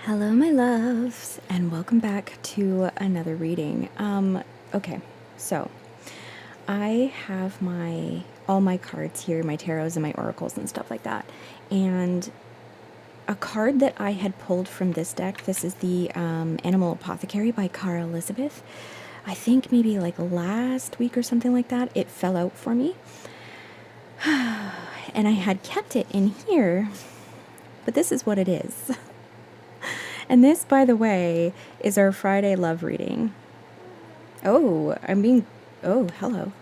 Hello, my loves, and welcome back to another reading. Okay, so I have all my cards here, my tarots and my oracles and stuff like that. And a card that I had pulled from this deck, this is the Animal Apothecary by Cara Elizabeth. I think maybe like last week or something like that, it fell out for me. And I had kept it in here, but this is what it is. And this, by the way, is our Friday love reading. Oh, hello.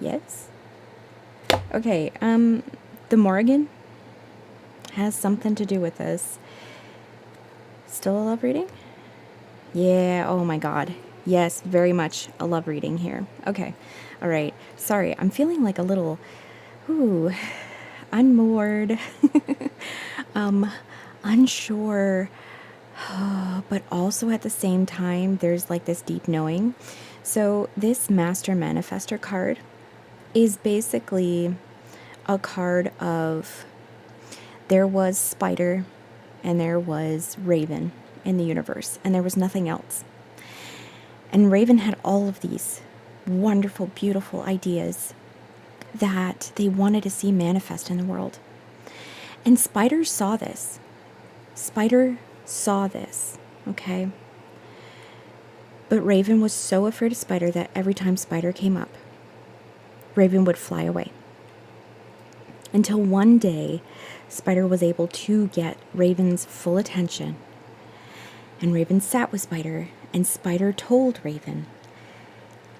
Yes? Okay, the Morrigan has something to do with this. Still a love reading? Yeah, oh my god. Yes, very much a love reading here. Okay, all right. Sorry, I'm feeling like a little, unmoored, unsure, but also at the same time, there's like this deep knowing. So this Master Manifestor card is basically a card of there was Spider and there was Raven in the universe, and there was nothing else. And Raven had all of these wonderful, beautiful ideas that they wanted to see manifest in the world. And Spider saw this. Spider saw this, okay? But Raven was so afraid of Spider that every time Spider came up, Raven would fly away. Until one day, Spider was able to get Raven's full attention. And Raven sat with Spider, and Spider told Raven,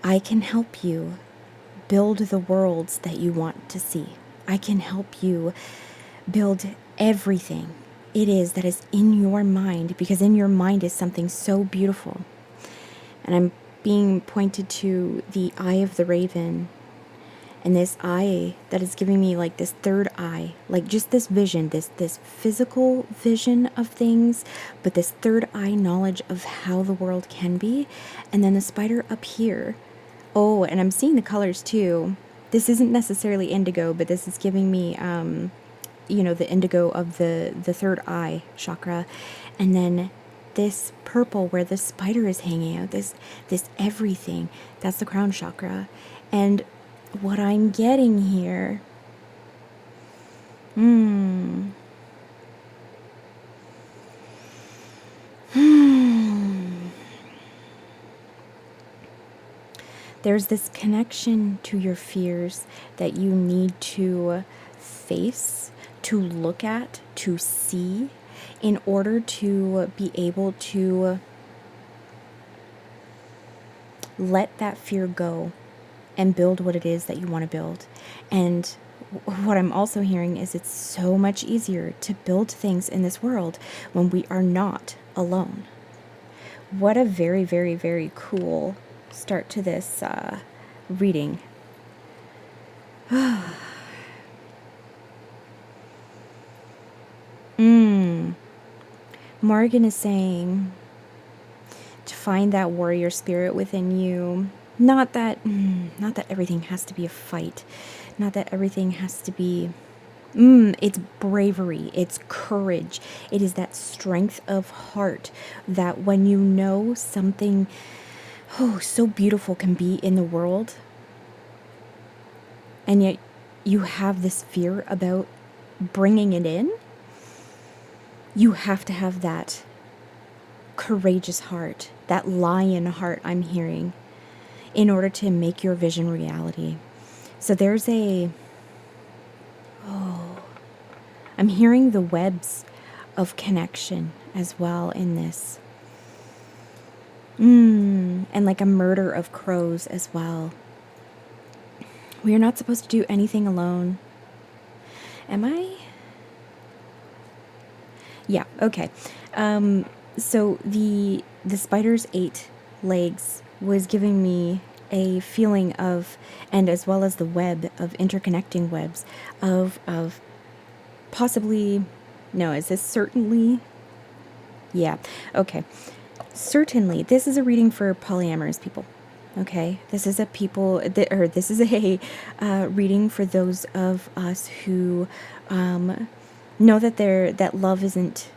I can help you build the worlds that you want to see. I can help you build everything it is that is in your mind, because in your mind is something so beautiful. And I'm being pointed to the eye of the Raven, and this eye that is giving me like this third eye, like just this vision, this physical vision of things, but this third eye knowledge of how the world can be. And then the Spider up here. Oh, and I'm seeing the colors too. This isn't necessarily indigo, but this is giving me the indigo of the third eye chakra. And then this purple where the Spider is hanging out, this everything, that's the crown chakra. And what I'm getting here, there's this connection to your fears that you need to face, to look at, to see, in order to be able to let that fear go and build what it is that you want to build. And what I'm also hearing is it's so much easier to build things in this world when we are not alone. What a very, very, very cool start to this reading. Morgan is saying to find that warrior spirit within you. Not that everything has to be a fight. Not that everything has to be... it's bravery. It's courage. It is that strength of heart that when you know something so beautiful can be in the world, and yet you have this fear about bringing it in, you have to have that courageous heart, that lion heart I'm hearing, in order to make your vision reality. So there's I'm hearing the webs of connection as well in this. And like a murder of crows as well. We are not supposed to do anything alone. Am I? Yeah, okay. So the Spider's 8 legs was giving me a feeling of, and as well as the web of interconnecting webs of possibly, no, is this certainly? Yeah, okay. Certainly, this is a reading for polyamorous people. Okay, this is a this is a reading for those of us who know that love isn't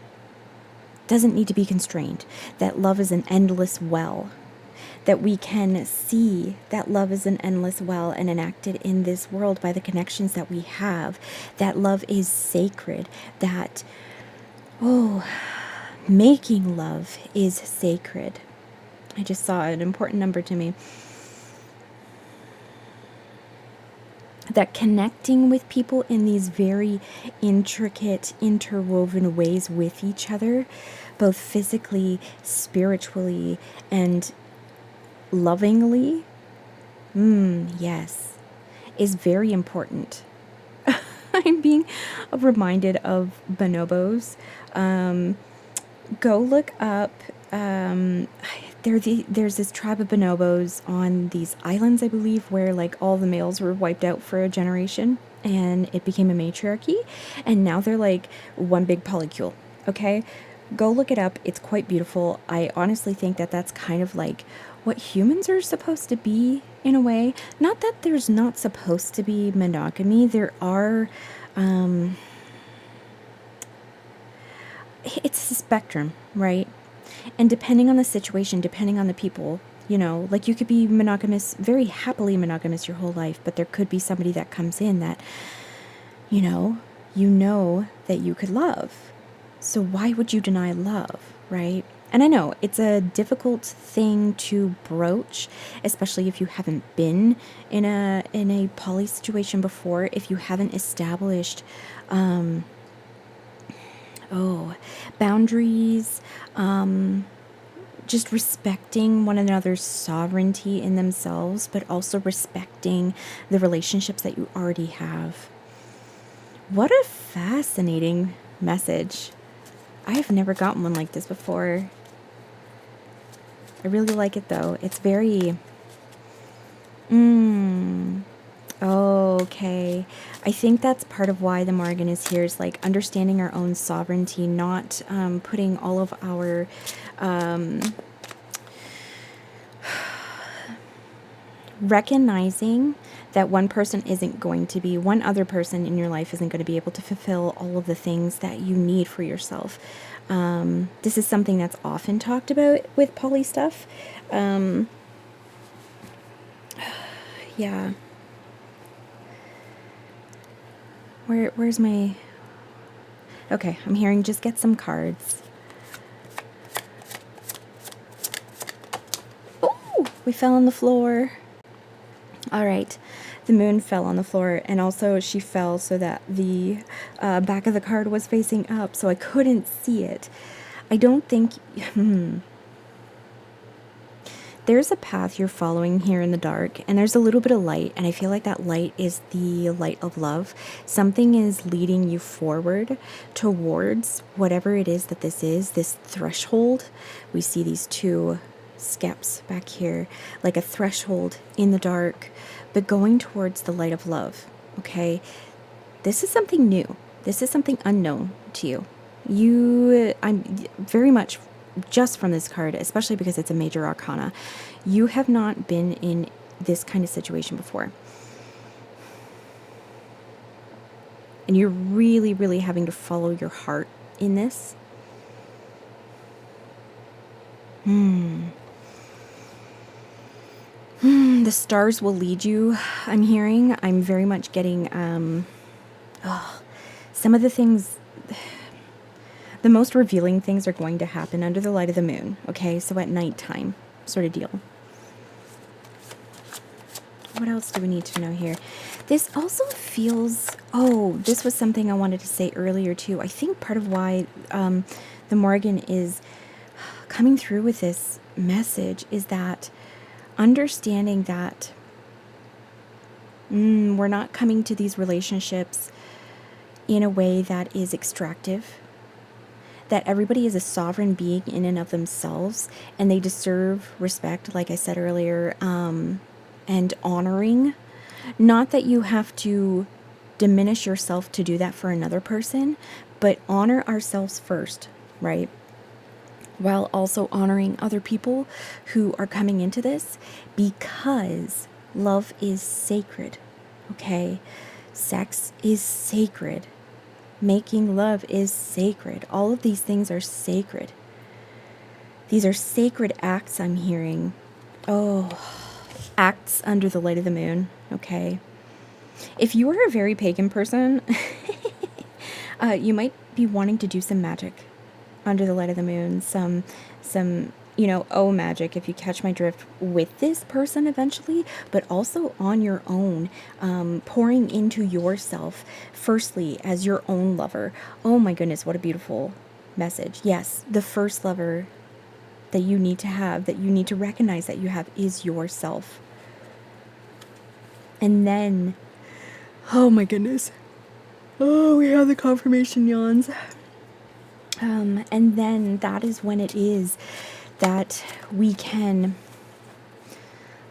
doesn't need to be constrained, that love is an endless well, that we can see that love is an endless well and enacted in this world by the connections that we have, that love is sacred, that, making love is sacred. I just saw an important number to me. That connecting with people in these very intricate, interwoven ways with each other, both physically, spiritually, and lovingly, yes, is very important. I'm being reminded of bonobos. Go look up, there's this tribe of bonobos on these islands, I believe, where like all the males were wiped out for a generation and it became a matriarchy, and now they're like one big polycule. Okay, go look it up. It's quite beautiful. I honestly think that that's kind of like what humans are supposed to be in a way. Not that there's not supposed to be monogamy. There are, it's a spectrum, right? And depending on the situation, depending on the people, you know, like you could be monogamous, very happily monogamous your whole life, but there could be somebody that comes in that, you know that you could love. So why would you deny love, right? And I know it's a difficult thing to broach, especially if you haven't been in a poly situation before, if you haven't established boundaries, just respecting one another's sovereignty in themselves, but also respecting the relationships that you already have. What a fascinating message. I have never gotten one like this before. I really like it though. It's very, okay. I think that's part of why the Morrigan is here, is like understanding our own sovereignty, not putting all of our recognizing that one other person in your life isn't going to be able to fulfill all of the things that you need for yourself. This is something that's often talked about with poly stuff. Yeah. Where's my... Okay, I'm hearing just get some cards. Oh, we fell on the floor. All right. The moon fell on the floor, and also she fell so that the back of the card was facing up, so I couldn't see it. I don't think... There's a path you're following here in the dark, and there's a little bit of light, and I feel like that light is the light of love. Something is leading you forward towards whatever it is that this is, this threshold. We see these two steps back here, like a threshold in the dark, but going towards the light of love, okay? This is something new. This is something unknown to you. I'm very much, just from this card, especially because it's a major arcana, you have not been in this kind of situation before. And you're really, really having to follow your heart in this. The stars will lead you, I'm hearing. I'm very much getting, some of the things, the most revealing things are going to happen under the light of the moon, okay? So at nighttime, sort of deal. What else do we need to know here? This also feels, this was something I wanted to say earlier too. I think part of why the Morrigan is coming through with this message is that understanding that we're not coming to these relationships in a way that is extractive, that everybody is a sovereign being in and of themselves, and they deserve respect, like I said earlier, and honoring. Not that you have to diminish yourself to do that for another person, but honor ourselves first, right? While also honoring other people who are coming into this, because love is sacred, okay? Sex is sacred. Making love is sacred. All of these things are sacred. These are sacred acts I'm hearing. Oh, acts under the light of the moon. Okay. If you are a very pagan person, you might be wanting to do some magic under the light of the moon. Some, magic, if you catch my drift, with this person eventually, but also on your own, pouring into yourself, firstly, as your own lover. Oh my goodness, what a beautiful message. Yes, the first lover that you need to have, that you need to recognize that you have, is yourself. And then, oh my goodness. Oh, we have the confirmation yawns. And then that is when it is that we can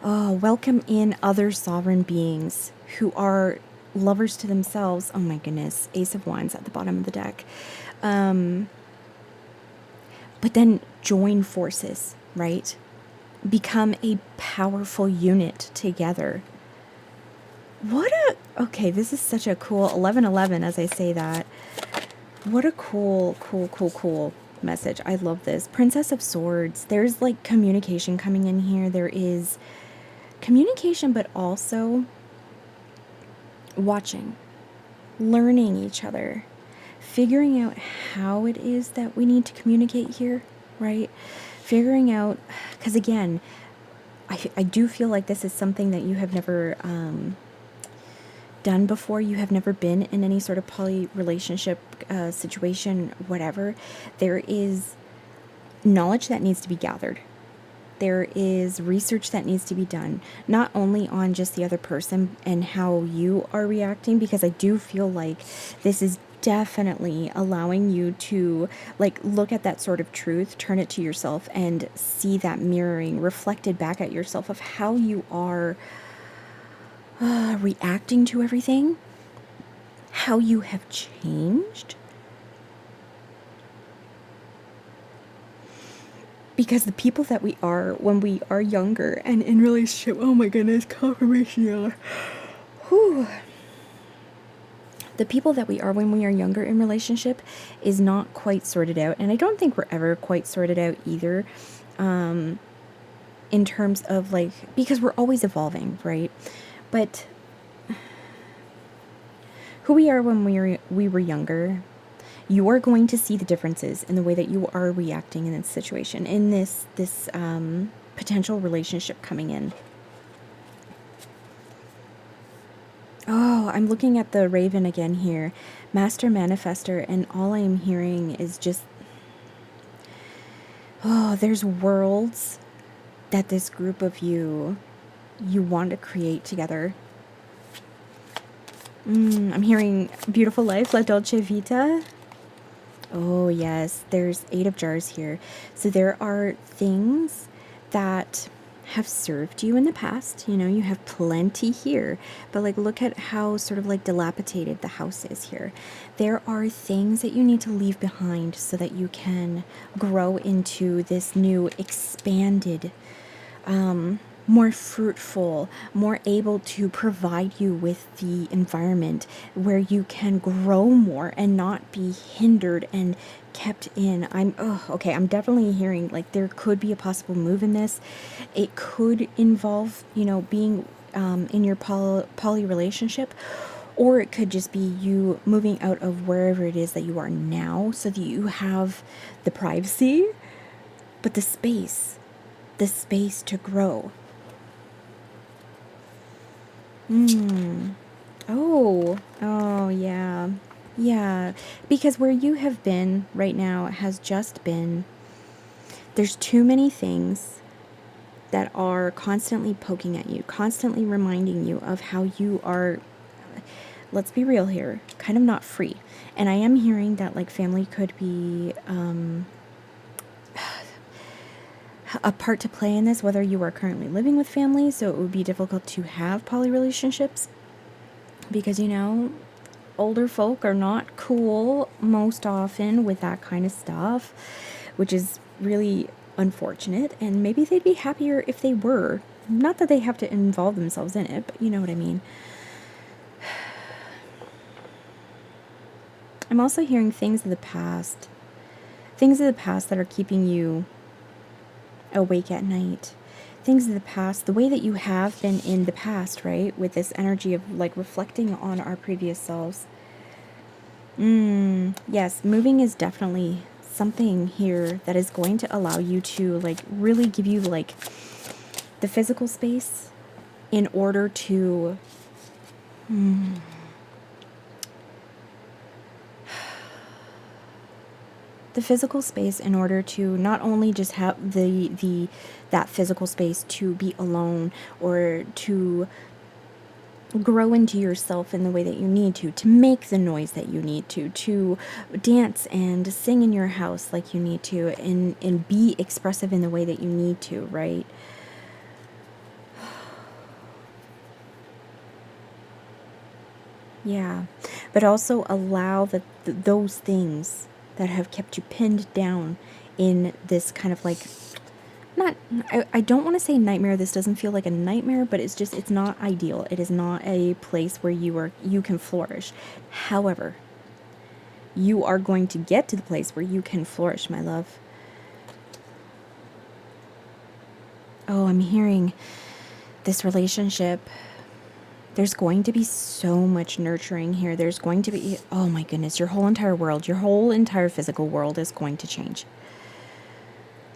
welcome in other sovereign beings who are lovers to themselves. Oh my goodness, Ace of Wands at the bottom of the deck. But then join forces, right? Become a powerful unit together. Okay, this is such a cool 1111 as I say that. What a cool message. I love this. Princess of Swords. There's like communication coming in here. There is communication, but also watching, learning each other, figuring out how it is that we need to communicate here, right? Figuring out, because again, I do feel like this is something that you have never done before. You have never been in any sort of poly relationship situation, whatever. There is knowledge that needs to be gathered. There is research that needs to be done, not only on just the other person and how you are reacting, because I do feel like this is definitely allowing you to like look at that sort of truth, turn it to yourself, and see that mirroring reflected back at yourself of how you are reacting to everything, how you have changed. Because the people that we are when we are younger and in relationship, oh my goodness, confirmation, yeah. Whew. The people that we are when we are younger in relationship is not quite sorted out. And I don't think we're ever quite sorted out either. In terms of like, because we're always evolving, right? But who we are when we were younger, you are going to see the differences in the way that you are reacting in this situation, in this potential relationship coming in. Oh, I'm looking at the Raven again here, Master Manifester, and all I'm hearing is just, there's worlds that this group of you want to create together. I'm hearing beautiful life, La Dolce Vita. Oh, yes, there's 8 of Jars here. So there are things that have served you in the past. You know, you have plenty here. But, like, look at how sort of, like, dilapidated the house is here. There are things that you need to leave behind so that you can grow into this new expanded, more fruitful, more able to provide you with the environment where you can grow more and not be hindered and kept in. I'm definitely hearing like there could be a possible move in this. It could involve, being in your poly relationship, or it could just be you moving out of wherever it is that you are now so that you have the privacy, but the space to grow. Oh, yeah. Yeah, because where you have been right now has just been, there's too many things that are constantly poking at you, constantly reminding you of how you are, let's be real here, kind of not free. And I am hearing that like family could be a part to play in this, whether you are currently living with family, so it would be difficult to have poly relationships because, older folk are not cool most often with that kind of stuff, which is really unfortunate, and maybe they'd be happier if they were. Not that they have to involve themselves in it, but you know what I mean. I'm also hearing things of the past. Things of the past that are keeping you awake at night. Things of the past, the way that you have been in the past, right? With this energy of like reflecting on our previous selves. Yes, moving is definitely something here that is going to allow you to like really give you like the physical space in order to the physical space in order to not only just have the that physical space to be alone or to grow into yourself in the way that you need to make the noise that you need to dance and sing in your house like you need to, and be expressive in the way that you need to, right? Yeah, but also allow those things that have kept you pinned down in this kind of like, not, I don't want to say nightmare. This doesn't feel like a nightmare, but it's just, it's not ideal. It is not a place where you can flourish. However, you are going to get to the place where you can flourish, my love. Oh, I'm hearing this relationship. There's going to be so much nurturing here. There's going to be, oh my goodness, your whole entire world, your whole entire physical world is going to change.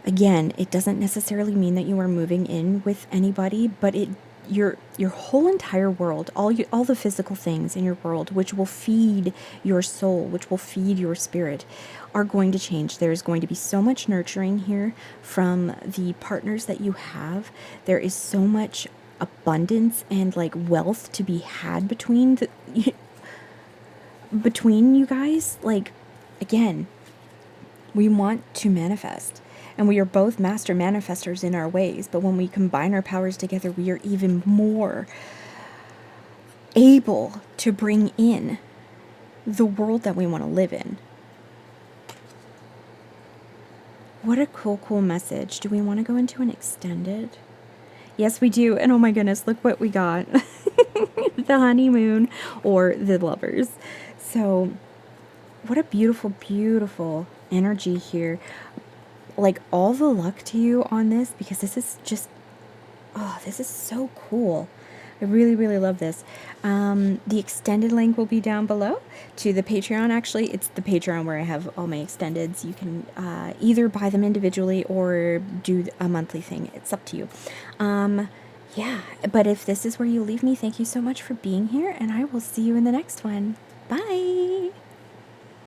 Again, it doesn't necessarily mean that you are moving in with anybody, but your whole entire world, all the physical things in your world, which will feed your soul, which will feed your spirit, are going to change. There's going to be so much nurturing here from the partners that you have. There is so much abundance and like wealth to be had between between you guys. Like, again, we want to manifest, and we are both master manifestors in our ways, but when we combine our powers together, we are even more able to bring in the world that we want to live in. What a cool message. Do we want to go into an extended? Yes, we do. And oh my goodness, look what we got. The honeymoon or the lovers. So what a beautiful, beautiful energy here. Like, all the luck to you on this, because this is just, oh, this is so cool. I really, really love this. The extended link will be down below to the Patreon. Actually, it's the Patreon where I have all my extendeds. You can either buy them individually or do a monthly thing. It's up to you. Yeah, but if this is where you leave me, thank you so much for being here, and I will see you in the next one. Bye.